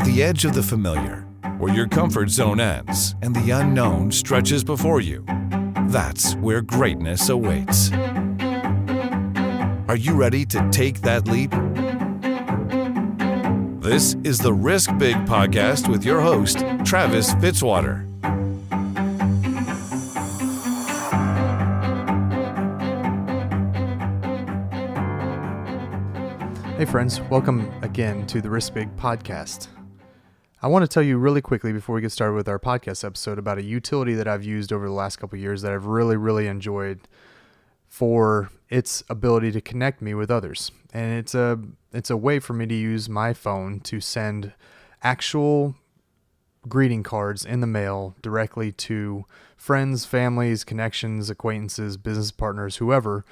at the edge of the familiar, where your comfort zone ends and the unknown stretches before you. That's where greatness awaits. Are you ready to take that leap? This is the Risk Big podcast with your host, Travis Fitzwater. Hey friends, welcome again to the Risk Big podcast. I want to tell you really quickly before we get started with our podcast episode about a utility that I've used over the last couple of years that I've really enjoyed for its ability to connect me with others. And it's a way for me to use my phone to send actual greeting cards in the mail directly to friends, families, connections, acquaintances, business partners, whoever,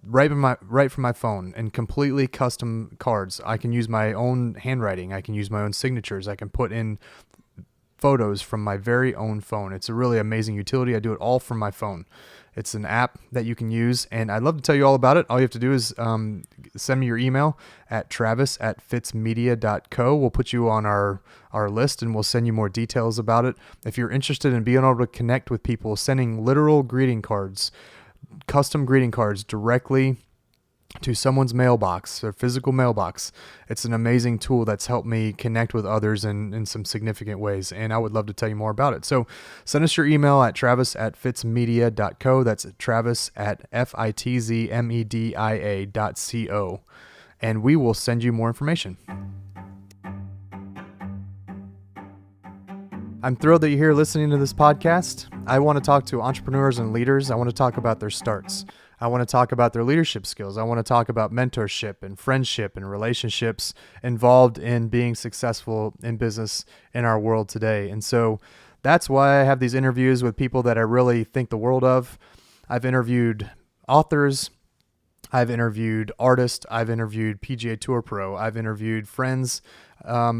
right from my phone, and completely custom cards. I can use my own handwriting. I can use my own signatures. I can put in photos from my very own phone. It's a really amazing utility. I do it all from my phone. It's an app that you can use, and I'd love to tell you all about it. All you have to do is send me your email at travis@fitzmedia.co. We'll put you on our list, and we'll send you more details about it. If you're interested in being able to connect with people, sending literal greeting cards, custom greeting cards directly to someone's mailbox, their physical mailbox. It's an amazing tool that's helped me connect with others in some significant ways, and I would love to tell you more about it. So send us your email at travis@fitzmedia.co. That's travis@fitzmedia.co, and we will send you more information. I'm thrilled that you're here listening to this podcast. I want to talk to entrepreneurs and leaders. I want to talk about their starts. I want to talk about their leadership skills. I want to talk about mentorship and friendship and relationships involved in being successful in business in our world today. And so that's why I have these interviews with people that I really think the world of. I've interviewed authors. I've interviewed artists. I've interviewed PGA Tour Pro. I've interviewed friends, a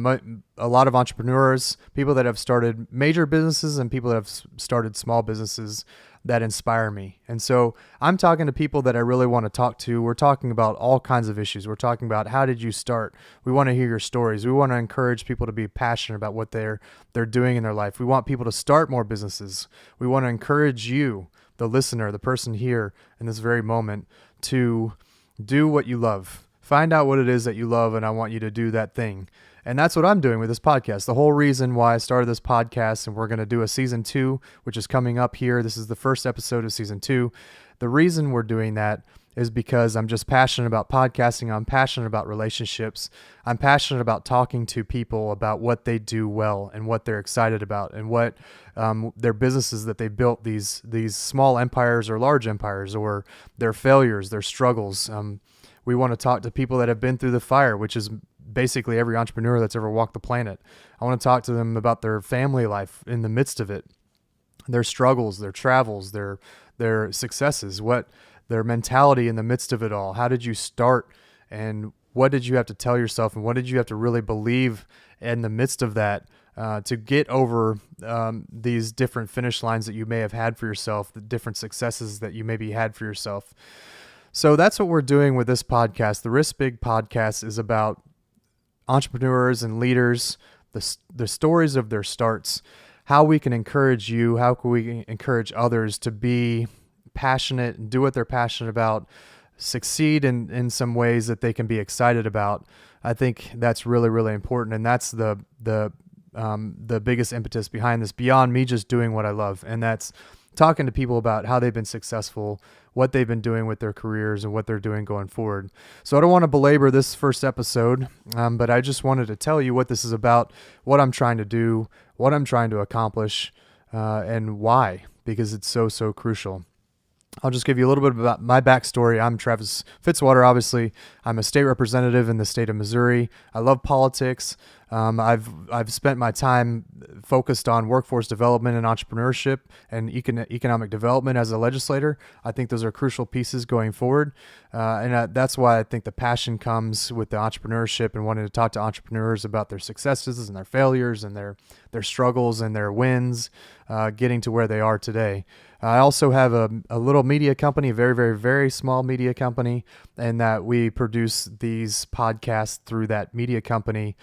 lot of entrepreneurs, people that have started major businesses and people that have started small businesses that inspire me. And so I'm talking to people that I really want to talk to. We're talking about all kinds of issues. We're talking about how did you start? We want to hear your stories. We want to encourage people to be passionate about what they're doing in their life. We want people to start more businesses. We want to encourage you, the listener, the person here in this very moment, to do what you love. Find out what it is that you love, and I want you to do that thing. And that's what I'm doing with this podcast. The whole reason why I started this podcast, and we're going to do a season 2, which is coming up here. This is the first episode of season 2. The reason we're doing that is because I'm just passionate about podcasting. I'm passionate about relationships. I'm passionate about talking to people about what they do well and what they're excited about and what their businesses that they built, these small empires or large empires, or their failures, their struggles. We want to talk to people that have been through the fire, which is basically every entrepreneur that's ever walked the planet. I want to talk to them about their family life in the midst of it, their struggles, their travels, their successes, what their mentality in the midst of it all. How did you start, and what did you have to tell yourself, and what did you have to really believe in the midst of that to get over these different finish lines that you may have had for yourself, the different successes that you maybe had for yourself. So that's what we're doing with this podcast. The Risk Big podcast is about entrepreneurs and leaders, the stories of their starts, how we can encourage you, how can we encourage others to be passionate and do what they're passionate about, succeed in some ways that they can be excited about. I think that's really important, and that's the biggest impetus behind this, beyond me just doing what I love, and that's talking to people about how they've been successful, what they've been doing with their careers, and what they're doing going forward. So I don't want to belabor this first episode, but I just wanted to tell you what this is about, what I'm trying to do, what I'm trying to accomplish, and why, because it's so crucial. I'll just give you a little bit about my backstory. I'm Travis Fitzwater, obviously. I'm a state representative in the state of Missouri. I love politics. I've spent my time focused on workforce development and entrepreneurship and economic development as a legislator. I think those are crucial pieces going forward. And that's why I think the passion comes with the entrepreneurship and wanting to talk to entrepreneurs about their successes and their failures and their struggles and their wins, getting to where they are today. I also have a little media company, a very small media company, and that we produce these podcasts through that media company.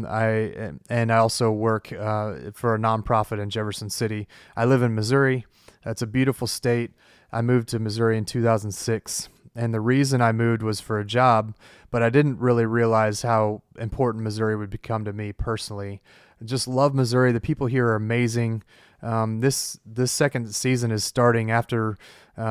I also work for a nonprofit in Jefferson City. I live in Missouri. That's a beautiful state. I moved to Missouri in 2006. And the reason I moved was for a job, but I didn't really realize how important Missouri would become to me personally. I just love Missouri. The people here are amazing. This second season is starting after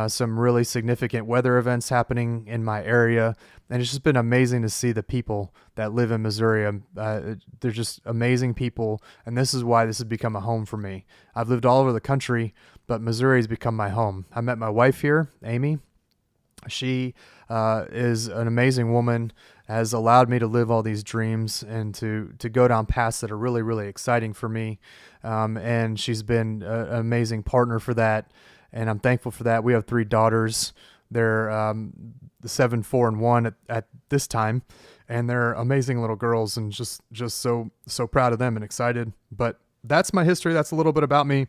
some really significant weather events happening in my area, and it's just been amazing to see the people that live in Missouri. They're just amazing people, and this is why this has become a home for me. I've lived all over the country, but Missouri has become my home. I met my wife here, Amy. She is an amazing woman, has allowed me to live all these dreams and to go down paths that are really, really exciting for me. And she's been an amazing partner for that, and I'm thankful for that. We have 3 daughters. They're 7, 4, and 1 at this time, and they're amazing little girls, and just so proud of them and excited. But that's my history. That's a little bit about me.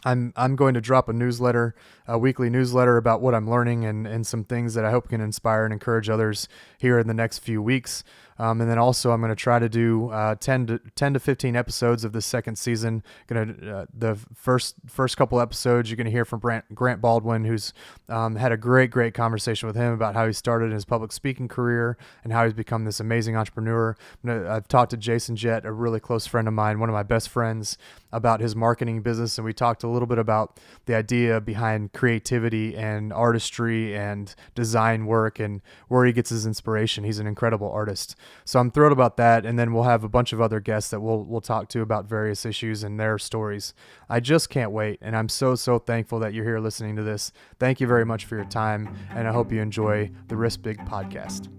I'm going to drop a weekly newsletter about what I'm learning and some things that I hope can inspire and encourage others here in the next few weeks. And then also I'm going to try to do 10 to 15 episodes of the second season. The first couple episodes you're going to hear from Grant Baldwin, who's had a great conversation with him about how he started his public speaking career and how he's become this amazing entrepreneur. I've talked to Jason Jett, a really close friend of mine, one of my best friends, about his marketing business, and we talked a little bit about the idea behind creativity and artistry and design work and where he gets his inspiration. He's an incredible artist. So I'm thrilled about that, and then we'll have a bunch of other guests that we'll talk to about various issues and their stories. I just can't wait, and I'm so thankful that you're here listening to this. Thank you very much for your time, and I hope you enjoy the Risk Big podcast.